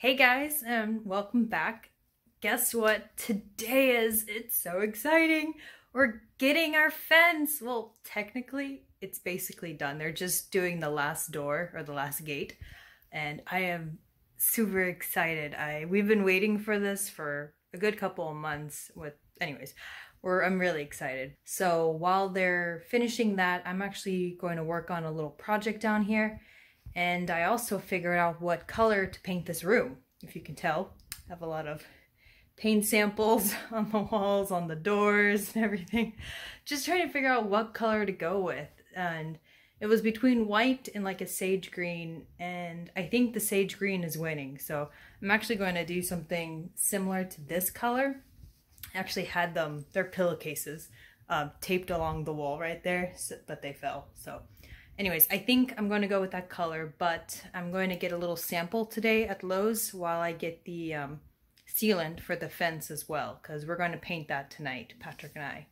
Hey guys, and welcome back. Guess what today is? It's so exciting. We're getting our fence. Well, technically, it's basically done. They're just doing the last door or the last gate, and I am super excited. We've been waiting for this for a good couple of months I'm really excited. So while they're finishing that, I'm actually going to work on a little project down here. And I also figured out what color to paint this room. If you can tell, I have a lot of paint samples on the walls, on the doors, and everything. Just trying to figure out what color to go with. And it was between white and like a sage green, and I think the sage green is winning. So I'm actually going to do something similar to this color. I actually had their pillowcases taped along the wall right there, but they fell. So anyways, I think I'm going to go with that color, but I'm going to get a little sample today at Lowe's while I get the sealant for the fence as well, because we're going to paint that tonight, Patrick and I.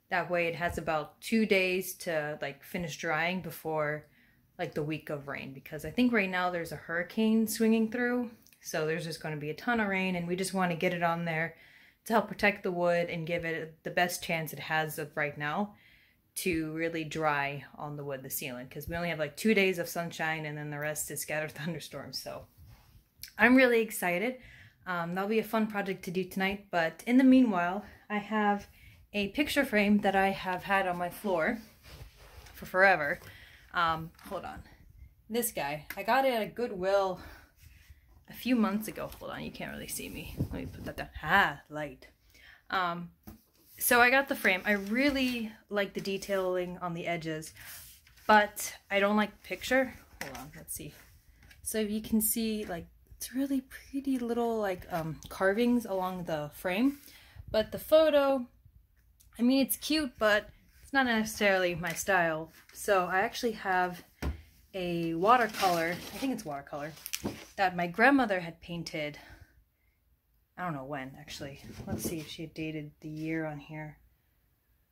That way it has about 2 days to like finish drying before like the week of rain, because I think right now there's a hurricane swinging through, so there's just going to be a ton of rain, and we just want to get it on there to help protect the wood and give it the best chance it has of right now to really dry on the wood, the sealant, because we only have like 2 days of sunshine and then the rest is scattered thunderstorms. So I'm really excited. That'll be a fun project to do tonight, but in the meanwhile, I have a picture frame that I have had on my floor for forever. Hold on. This guy, I got it at Goodwill a few months ago. Hold on, you can't really see me. Let me put that down. Light. So I got the frame. I really like the detailing on the edges, but I don't like the picture. Hold on, let's see. So you can see like it's really pretty little like carvings along the frame, but the photo, I mean, it's cute, but it's not necessarily my style. So I actually have a watercolor, I think it's watercolor, that my grandmother had painted. I don't know when, actually. Let's see if she had dated the year on here.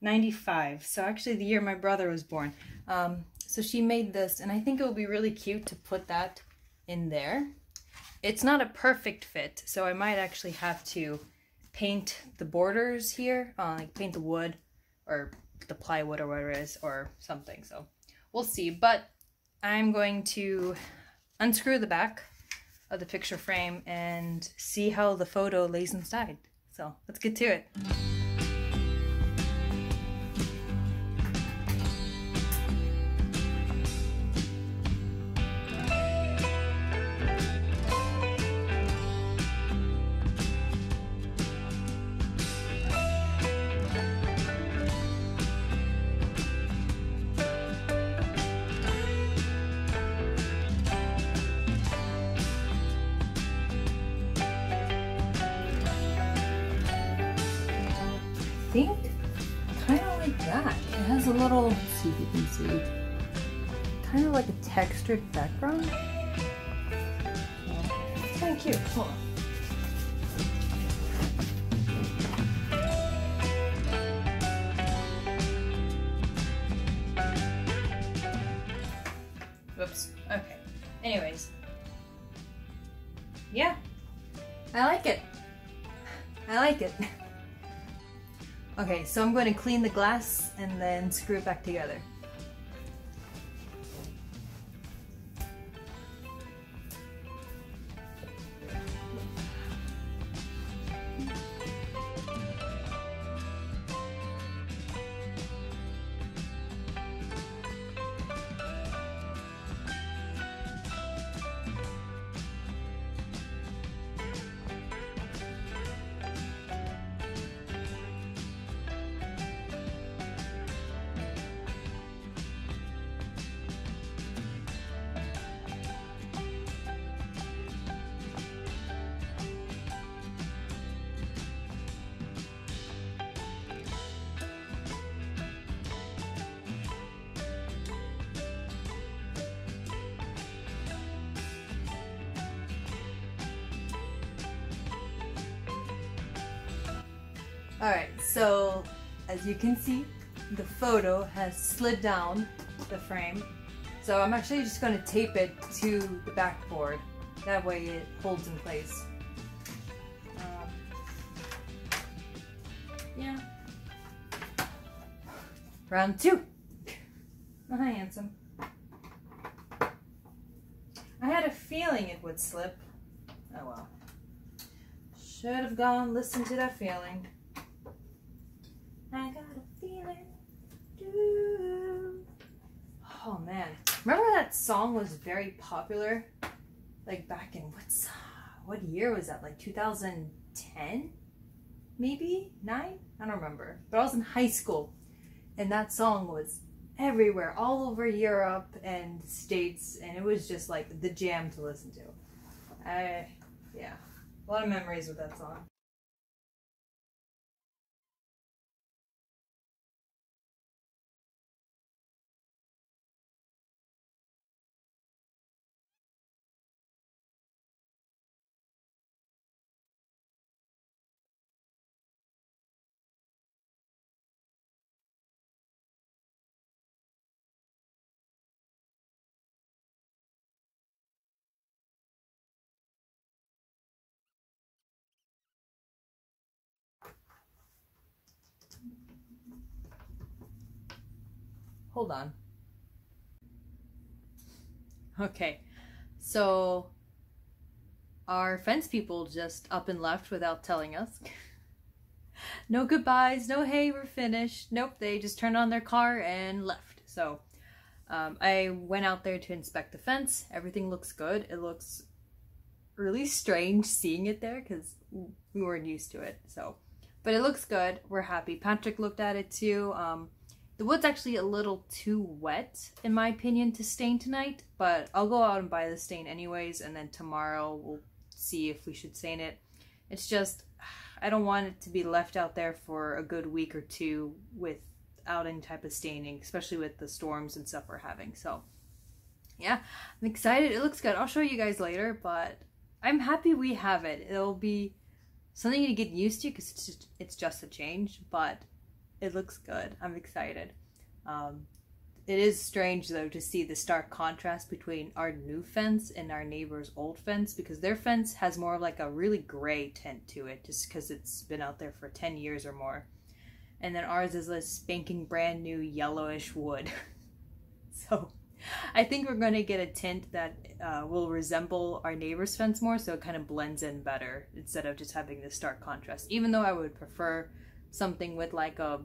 95. So actually the year my brother was born. So she made this, and I think it would be really cute to put that in there. It's not a perfect fit, so I might actually have to paint the borders here, like paint the wood or the plywood or whatever it is, or something. So we'll see. But I'm going to unscrew the back of the picture frame and see how the photo lays inside. So let's get to it. I think kind of like that. It has a little, let's see if you can see, kind of like a textured background. It's kind of cute. Hold on. Whoops. Okay. Anyways. Yeah. I like it. I like it. Okay, so I'm going to clean the glass and then screw it back together. Alright, so as you can see, the photo has slid down the frame. So I'm actually just going to tape it to the backboard That way it holds in place. Yeah. Round 2. Oh, hi, handsome. I had a feeling it would slip. Oh well. Should have gone, listened to that feeling. I got a feeling. Oh man. Remember that song was very popular? Like back in what year was that? Like 2010? Maybe? 9? I don't remember. But I was in high school and that song was everywhere, all over Europe and States, and it was just like the jam to listen to. Yeah, a lot of memories with that song. Hold on. Okay, so our fence people just up and left without telling us. No goodbyes, no hey, we're finished. Nope, they just turned on their car and left. So I went out there to inspect the fence. Everything looks good. It looks really strange seeing it there because we weren't used to it. So, but it looks good. We're happy. Patrick looked at it too. The wood's actually a little too wet, in my opinion, to stain tonight, but I'll go out and buy the stain anyways, and then tomorrow we'll see if we should stain it. It's just, I don't want it to be left out there for a good week or two without any type of staining, especially with the storms and stuff we're having. So, yeah, I'm excited. It looks good. I'll show you guys later, but I'm happy we have it. It'll be something to get used to because it's just a change, but it looks good. I'm excited. It is strange though to see the stark contrast between our new fence and our neighbor's old fence, because their fence has more of like a really gray tint to it just because it's been out there for 10 years or more. And then ours is a spanking brand new yellowish wood. So I think we're going to get a tint that will resemble our neighbor's fence more, so it kind of blends in better instead of just having this stark contrast. Even though I would prefer something with like a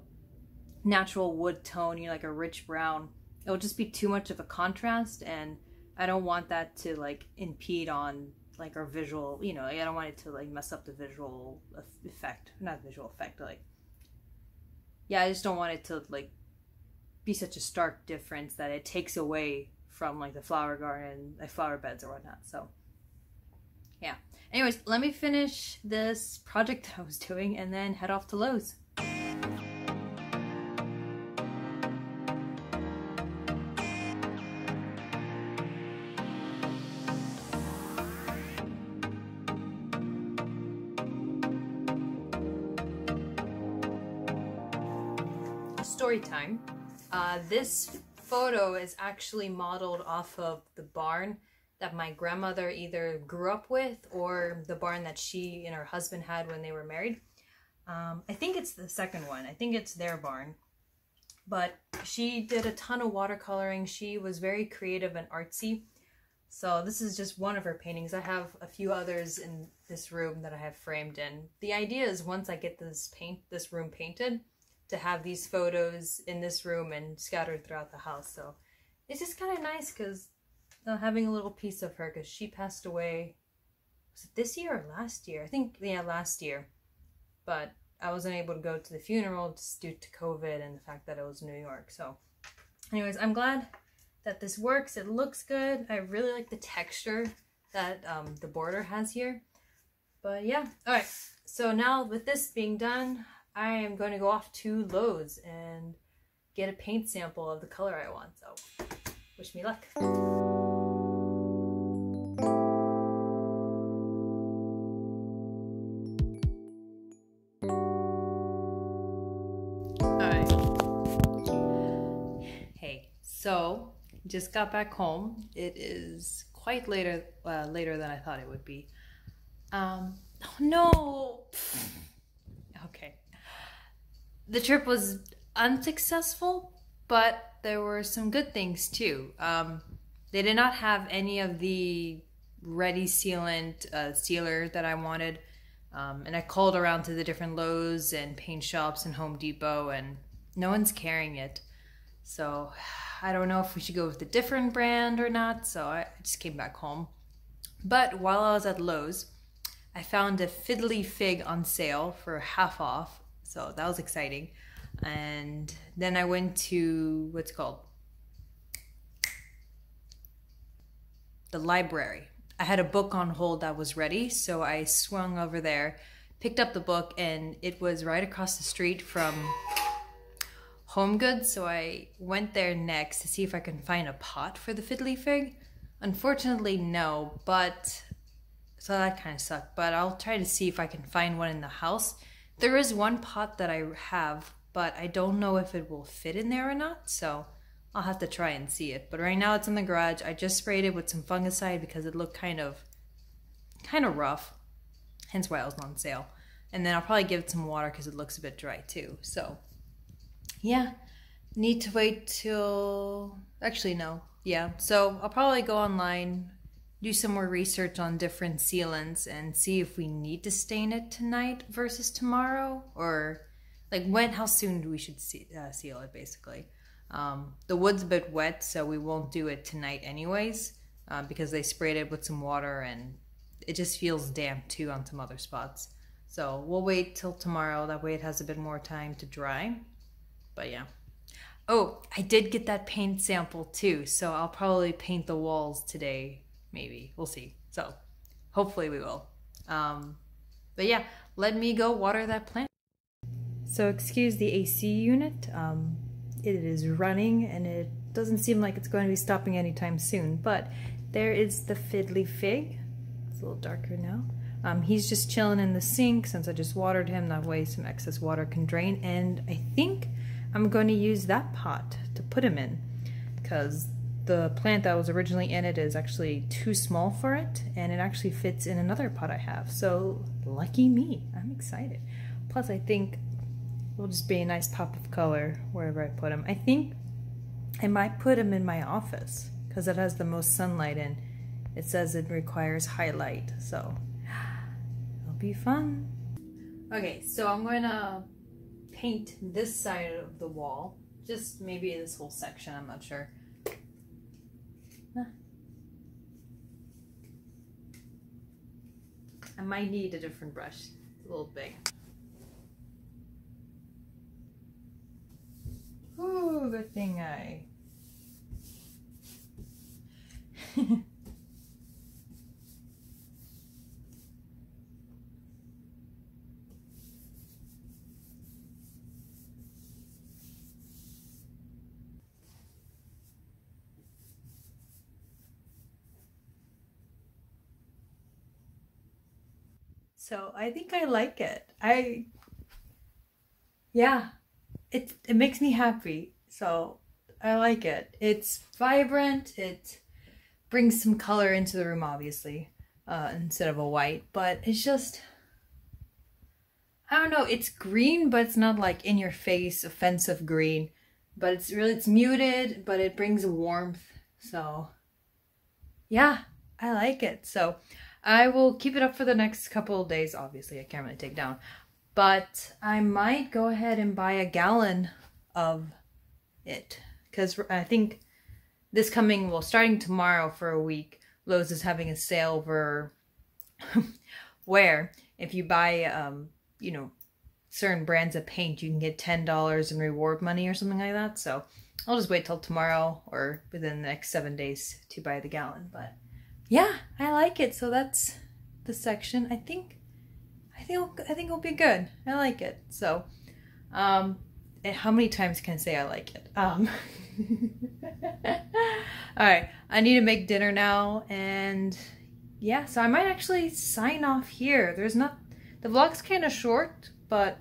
natural wood tone, like a rich brown, it will just be too much of a contrast, and I don't want that to like impede on like our visual, I don't want it to like mess up the visual effect, not visual effect, like, yeah, I just don't want it to like be such a stark difference that it takes away from like the flower garden, like flower beds or whatnot. So yeah, anyways, let me finish this project I was doing and then head off to Lowe's. Story time. This photo is actually modeled off of the barn that my grandmother either grew up with or the barn that she and her husband had when they were married. I think it's the second one. I think it's their barn. But she did a ton of watercoloring. She was very creative and artsy. So this is just one of her paintings. I have a few others in this room that I have framed in. The idea is once I get this room painted, to have these photos in this room and scattered throughout the house. So it's just kind of nice because having a little piece of her, because she passed away, was it this year or last year? I think, yeah, last year. But I wasn't able to go to the funeral just due to COVID and the fact that it was New York. So anyways, I'm glad that this works. It looks good. I really like the texture that the border has here. But yeah, all right. So now with this being done, I am going to go off to Lowe's and get a paint sample of the color I want. So wish me luck. Alright. Hey, so just got back home. It is quite later than I thought it would be. Oh no. Okay. The trip was unsuccessful, but there were some good things too. They did not have any of the ready sealant sealer that I wanted. And I called around to the different Lowe's and paint shops and Home Depot, and no one's carrying it. So I don't know if we should go with a different brand or not. So I just came back home. But while I was at Lowe's, I found a Fiddly Fig on sale for half off. So that was exciting. And then I went to, what's it called? The library. I had a book on hold that was ready, so I swung over there, picked up the book, and it was right across the street from Home Goods, so I went there next to see if I can find a pot for the Fiddly Fig. Unfortunately, no, but so that kind of sucked, but I'll try to see if I can find one in the house. There is one pot that I have, but I don't know if it will fit in there or not, so I'll have to try and see it. But right now it's in the garage. I just sprayed it with some fungicide because it looked kind of rough, hence why it was on sale. And then I'll probably give it some water because it looks a bit dry too. So yeah, need to wait till, actually no, yeah. So I'll probably go online, do some more research on different sealants and see if we need to stain it tonight versus tomorrow, or like how soon do we should seal it basically. The wood's a bit wet, so we won't do it tonight anyways, because they sprayed it with some water and it just feels damp too on some other spots. So we'll wait till tomorrow, that way it has a bit more time to dry. But yeah. Oh, I did get that paint sample too, so I'll probably paint the walls today, maybe. We'll see. So hopefully we will. But yeah, let me go water that plant. So excuse the AC unit. It is running and it doesn't seem like it's going to be stopping anytime soon, but there is the Fiddly Fig. It's a little darker now. He's just chilling in the sink since I just watered him, that way some excess water can drain, and I think I'm going to use that pot to put him in because the plant that was originally in it is actually too small for it, and it actually fits in another pot I have, so lucky me. I'm excited. Plus I think will just be a nice pop of color wherever I put him. I think I might put him in my office because it has the most sunlight and it says it requires highlight, so it'll be fun. Okay, so I'm going to paint this side of the wall, just maybe this whole section, I'm not sure. I might need a different brush, it's a little big. Ooh, good thing I... So I think I like it. Yeah. It makes me happy, so I like it. It's vibrant, it brings some color into the room, obviously, instead of a white, but it's just, I don't know, it's green, but it's not like in your face, offensive green, but it's muted, but it brings warmth, so yeah, I like it. So I will keep it up for the next couple of days. Obviously, I can't really take down. But I might go ahead and buy a gallon of it. Because I think this coming, well, starting tomorrow for a week, Lowe's is having a sale for where if you buy, you know, certain brands of paint, you can get $10 in reward money or something like that. So I'll just wait till tomorrow or within the next 7 days to buy the gallon. But yeah, I like it. So that's the section. I think it'll be good. I like it. So, how many times can I say I like it? All right, I need to make dinner now, and yeah, so I might actually sign off here. The vlog's kind of short, but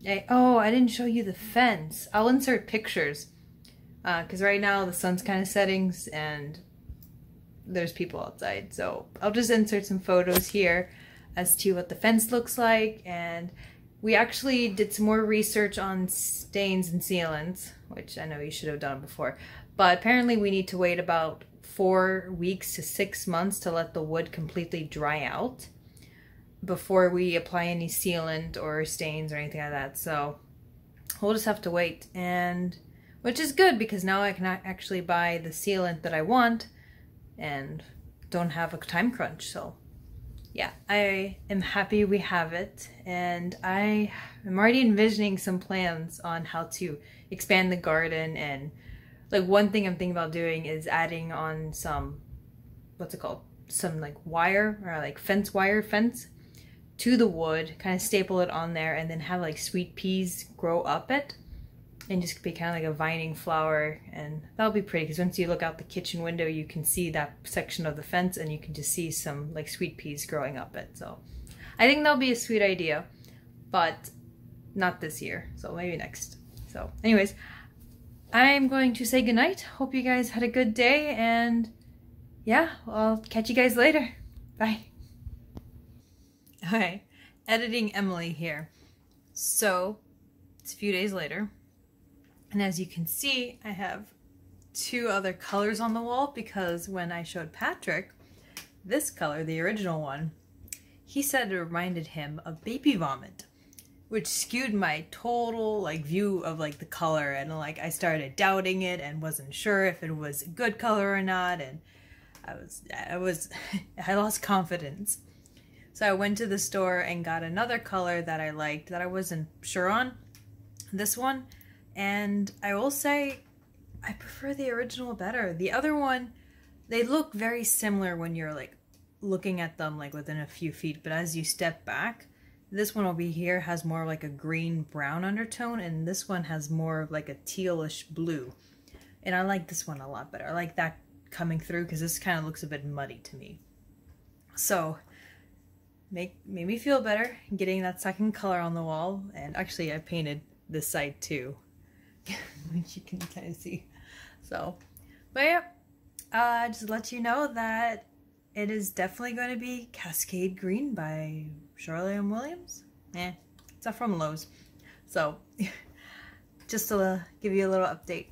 I didn't show you the fence. I'll insert pictures, because right now the sun's kind of setting, and there's people outside. So I'll just insert some photos here as to what the fence looks like. And we actually did some more research on stains and sealants, which I know you should have done before. But apparently we need to wait about 4 weeks to 6 months to let the wood completely dry out before we apply any sealant or stains or anything like that. So we'll just have to wait, and which is good because now I can actually buy the sealant that I want and don't have a time crunch. So yeah, I am happy we have it, and I am already envisioning some plans on how to expand the garden. And like one thing I'm thinking about doing is adding on some, what's it called? Some like wire or like fence to the wood, kind of staple it on there, and then have like sweet peas grow up it and just be kind of like a vining flower. And that'll be pretty because once you look out the kitchen window, you can see that section of the fence and you can just see some like sweet peas growing up it. So I think that'll be a sweet idea, but not this year. So maybe next. So anyways, I'm going to say goodnight. Hope you guys had a good day, and yeah, I'll catch you guys later. Bye. Hi, editing Emily here. So it's a few days later, and as you can see, I have 2 other colors on the wall because when I showed Patrick this color, the original one, he said it reminded him of baby vomit, which skewed my total like view of like the color, and like I started doubting it and wasn't sure if it was a good color or not, and I lost confidence. So I went to the store and got another color that I liked that I wasn't sure on, this one, and I will say I prefer the original better. The other one, they look very similar when you're like looking at them like within a few feet, but as you step back, this one over here has more like a green brown undertone, and this one has more of like a tealish blue, and I like this one a lot better. I like that coming through because this kind of looks a bit muddy to me. So made me feel better getting that second color on the wall. And actually I painted this side too, which you can kind of see. So, but yeah, just to let you know that it is definitely going to be Cascade Green by Shirley and Williams. It's not from Lowe's. So just to give you a little update.